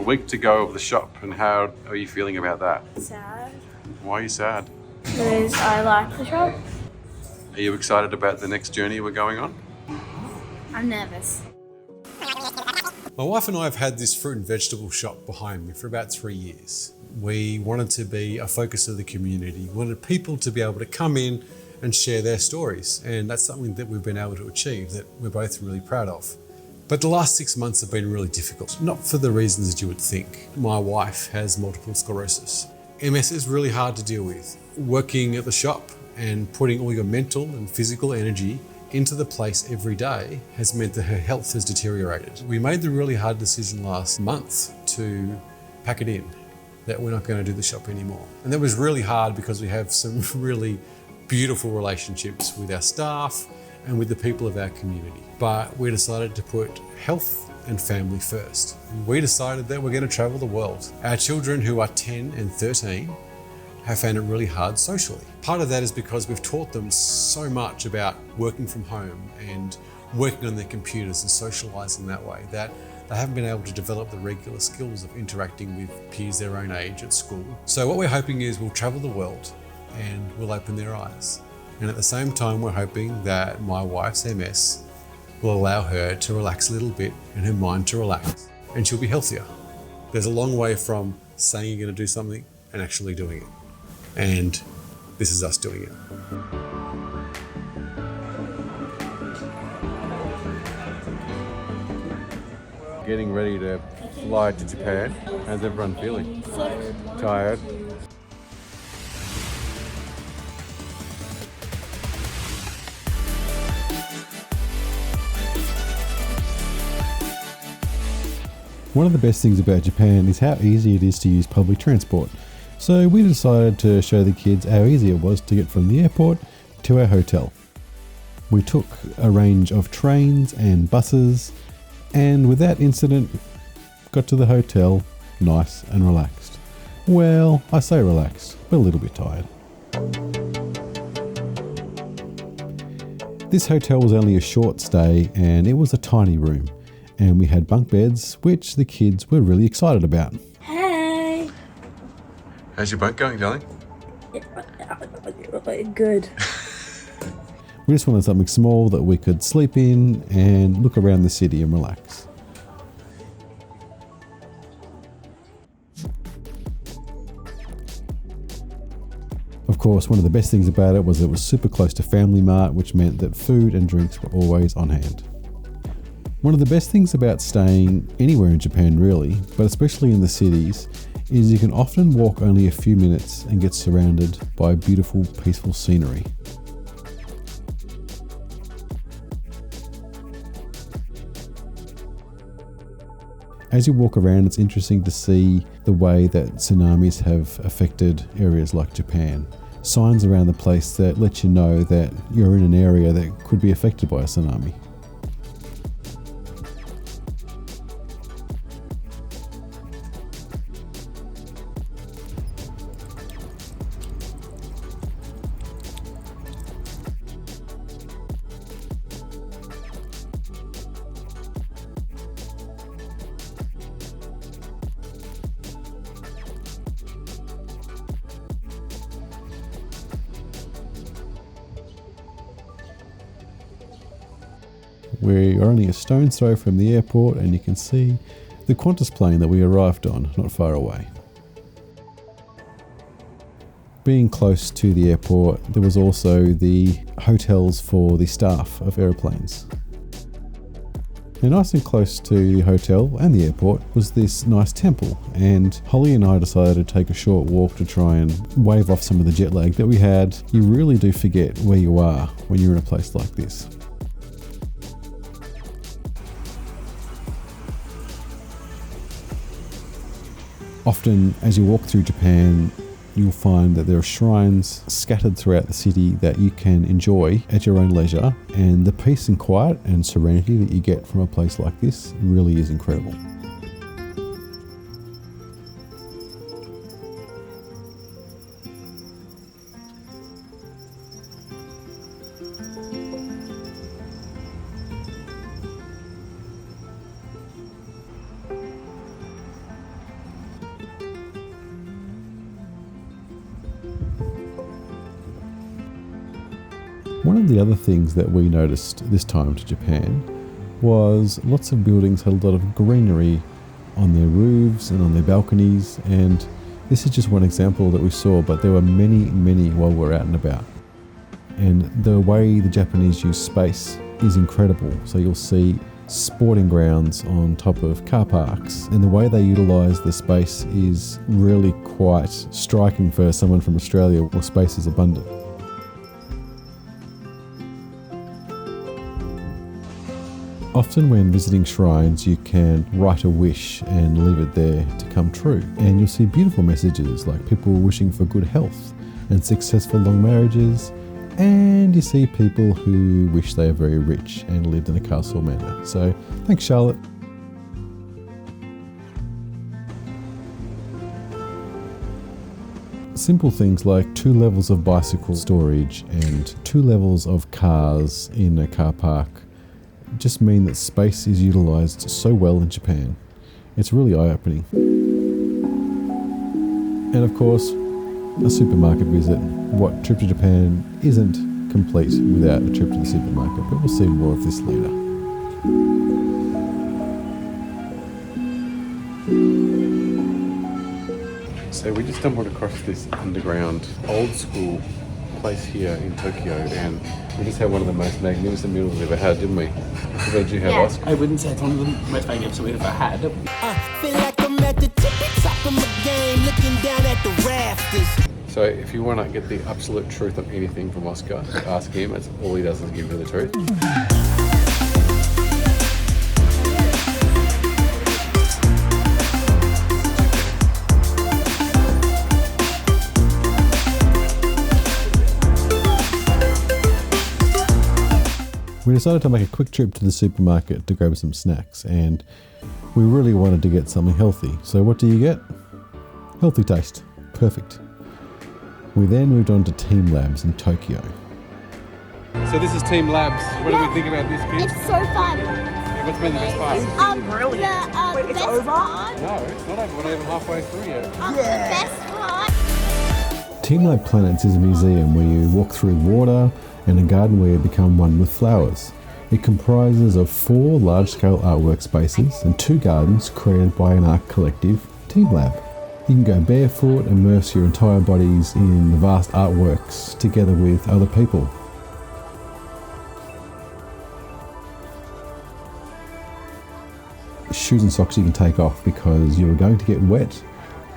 a week to go of the shop, and how are you feeling about that? Sad. Why are you sad? Because I like the shop. Are you excited about the next journey we're going on? I'm nervous. My wife and I have had this fruit and vegetable shop behind me for about 3 years. We wanted to be a focus of the community, wanted people to be able to come in and share their stories, and that's something that we've been able to achieve that we're both really proud of. But the last 6 months have been really difficult, not for the reasons that you would think. My wife has multiple sclerosis. MS is really hard to deal with. Working at the shop and putting all your mental and physical energy into the place every day has meant that her health has deteriorated. We made the really hard decision last month to pack it in, that we're not going to do the shop anymore. And that was really hard because we have some really beautiful relationships with our staff and with the people of our community. But we decided to put health and family first. We decided that we're going to travel the world. Our children, who are 10 and 13, have found it really hard socially. Part of that is because we've taught them so much about working from home and working on their computers and socialising that way that they haven't been able to develop the regular skills of interacting with peers their own age at school. So what we're hoping is we'll travel the world and we'll open their eyes. And at the same time, we're hoping that my wife's MS will allow her to relax a little bit and her mind to relax, and she'll be healthier. There's a long way from saying you're going to do something and actually doing it. And this is us doing it. Getting ready to fly to Japan. How's everyone feeling? Tired. One of the best things about Japan is how easy it is to use public transport. So we decided to show the kids how easy it was to get from the airport to our hotel. We took a range of trains and buses, and with that incident, got to the hotel nice and relaxed. Well, I say relaxed, we're a little bit tired. This hotel was only a short stay, and it was a tiny room, and we had bunk beds, which the kids were really excited about. Hey. How's your boat going, darling? Good. We just wanted something small that we could sleep in and look around the city and relax. Of course, one of the best things about it was it was super close to Family Mart, which meant that food and drinks were always on hand. One of the best things about staying anywhere in Japan really, but especially in the cities, is you can often walk only a few minutes and get surrounded by beautiful, peaceful scenery. As you walk around, it's interesting to see the way that tsunamis have affected areas like Japan. Signs around the place that let you know that you're in an area that could be affected by a tsunami. We are only a stone's throw from the airport, and you can see the Qantas plane that we arrived on not far away. Being close to the airport, there was also the hotels for the staff of airplanes. And nice and close to the hotel and the airport was this nice temple, and Holly and I decided to take a short walk to try and wave off some of the jet lag that we had. You really do forget where you are when you're in a place like this. Often, as you walk through Japan, you'll find that there are shrines scattered throughout the city that you can enjoy at your own leisure, and the peace and quiet and serenity that you get from a place like this really is incredible. One of the other things that we noticed this time to Japan was lots of buildings had a lot of greenery on their roofs and on their balconies, and this is just one example that we saw, but there were many while we were out and about. And the way the Japanese use space is incredible. So you'll see sporting grounds on top of car parks, and the way they utilise the space is really quite striking for someone from Australia where space is abundant. Often when visiting shrines, you can write a wish and leave it there to come true. And you'll see beautiful messages like people wishing for good health and successful long marriages. And you see people who wish they are very rich and lived in a castle manor. So thanks, Charlotte. Simple things like 2 levels of bicycle storage and 2 levels of cars in a car park just mean that space is utilised so well in Japan. It's really eye-opening. And of course, a supermarket visit. What trip to Japan isn't complete without a trip to the supermarket, but we'll see more of this later. So we just stumbled across this underground, old school place here in Tokyo, and we just had one of the most magnificent meals we've ever had, didn't we? What did you have, Yeah. Oscar? I wouldn't say it's one of the most magnificent we've ever had. Feel like I'm at the tippy top of my game, looking down at the rafters. So if you want to get the absolute truth on anything from Oscar, ask him. It's all he does is give you the truth. We decided to make a quick trip to the supermarket to grab some snacks, and we really wanted to get something healthy. So what do you get? Healthy taste. Perfect. We then moved on to Team Labs in Tokyo. So this is Team Labs. What do we think about this, kids? It's so fun. Yeah, what's been the best part? The best part. No, it's not over. We're not even halfway through yet. The best part. Team Lab Planets is a museum where you walk through water and a garden where you become one with flowers. It comprises of 4 large-scale artwork spaces and 2 gardens created by an art collective, Team Lab. You can go barefoot, immerse your entire bodies in the vast artworks together with other people. Shoes and socks you can take off because you are going to get wet,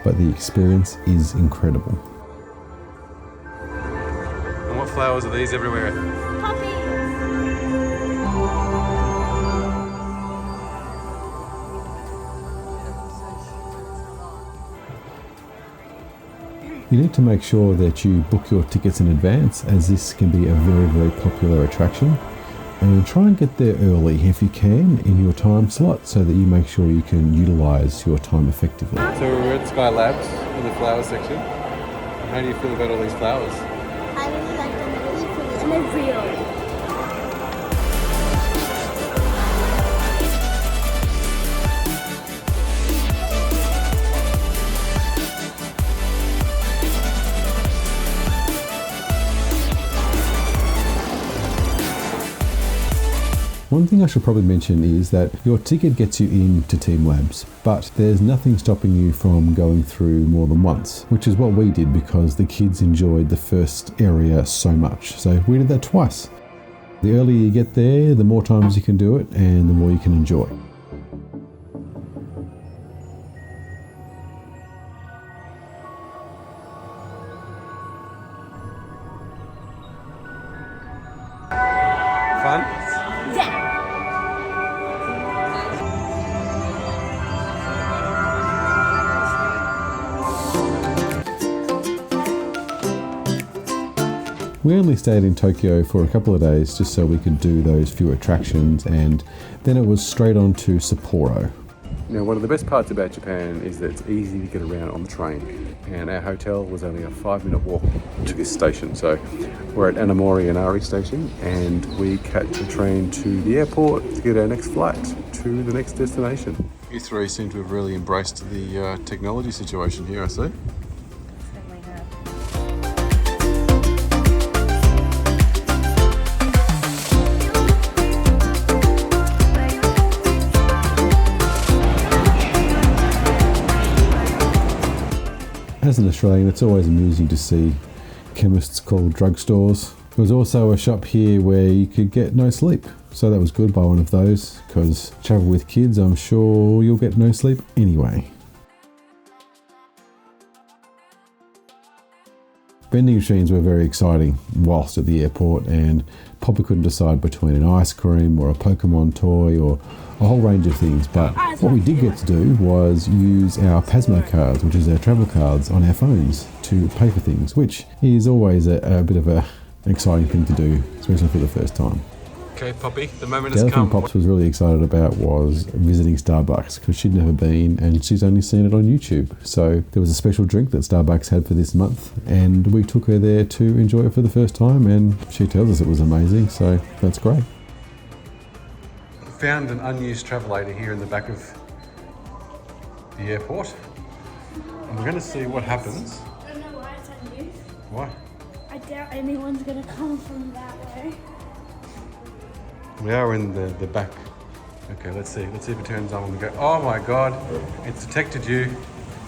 but the experience is incredible. And what flowers are these everywhere? Puppies. You need to make sure that you book your tickets in advance, as this can be a very popular attraction. And try and get there early if you can in your time slot so that you make sure you can utilise your time effectively. So we're at Sky Labs in the flower section. How do you feel about all these flowers? I really like them. Really pretty. And they're real. One thing I should probably mention is that your ticket gets you into Team Labs, but there's nothing stopping you from going through more than once, which is what we did because the kids enjoyed the first area so much. So we did that twice. The earlier you get there, the more times you can do it and the more you can enjoy. Fun? Yeah. We only stayed in Tokyo for a couple of days just so we could do those few attractions, and then it was straight on to Sapporo. Now, one of the best parts about Japan is that it's easy to get around on the train. And our hotel was only a 5-minute walk to this station. So we're at Anamori Inari station, and we catch a train to the airport to get our next flight to the next destination. You 3 seem to have really embraced the technology situation here, I see. as an Australian, it's always amusing to see chemists called drugstores. There was also a shop here where you could get no sleep. So that was good, buy one of those, because travel with kids, I'm sure you'll get no sleep anyway. Vending machines were very exciting whilst at the airport, and Poppy couldn't decide between an ice cream or a Pokemon toy or a whole range of things. But what we did get to do was use our Pasmo cards, which is our travel cards, on our phones to pay for things, which is always a bit of an exciting thing to do, especially for the first time. Okay, Poppy, the moment The has other thing come. Pops was really excited about was visiting Starbucks, because she'd never been and she's only seen it on YouTube. So there was a special drink that Starbucks had for this month, and we took her there to enjoy it for the first time, and she tells us it was amazing, so that's great. Found an unused travelator here in the back of the airport. And we're going to see what happens. I don't know why it's unused. Why? I doubt anyone's gonna come from that way. We are in the back. Okay, let's see. Let's see if it turns on when we go. Oh my God, it's detected you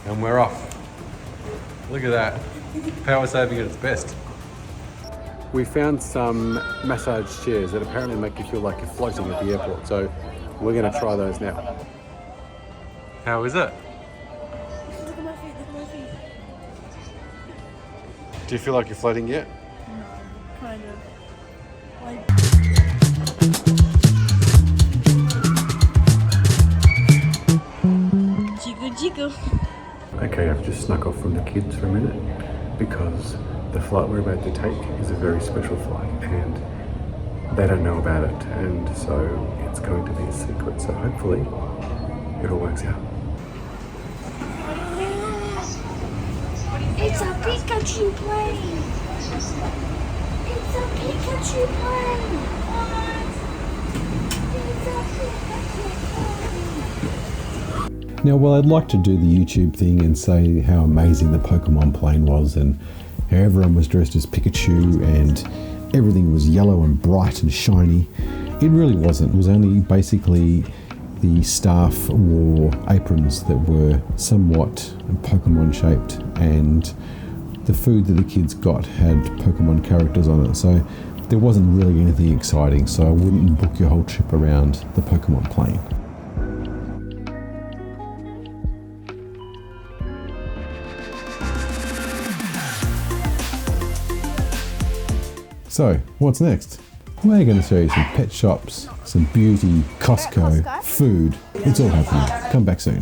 and we're off. Look at that. Power saving at its best. We found some massage chairs that apparently make you feel like you're floating at the airport. So we're going to try those now. How is it? Look at my feet, look at my feet. Do you feel like you're floating yet? Kind of. Like, jiggle jiggle. Okay, I've just snuck off from the kids for a minute because the flight we're about to take is a very special flight and they don't know about it, and so it's going to be a secret. So hopefully it all works out. It's a Pikachu plane! It's a Pikachu plane! It's a Pikachu plane! Now, while I'd like to do the YouTube thing and say how amazing the Pokemon plane was and how everyone was dressed as Pikachu and everything was yellow and bright and shiny, it really wasn't. It was only basically the staff wore aprons that were somewhat Pokemon shaped, and the food that the kids got had Pokemon characters on it. So there wasn't really anything exciting, so I wouldn't book your whole trip around the Pokemon plane. So, what's next? We're going to show you some pet shops, some beauty, Costco, food. It's all happening. Come back soon.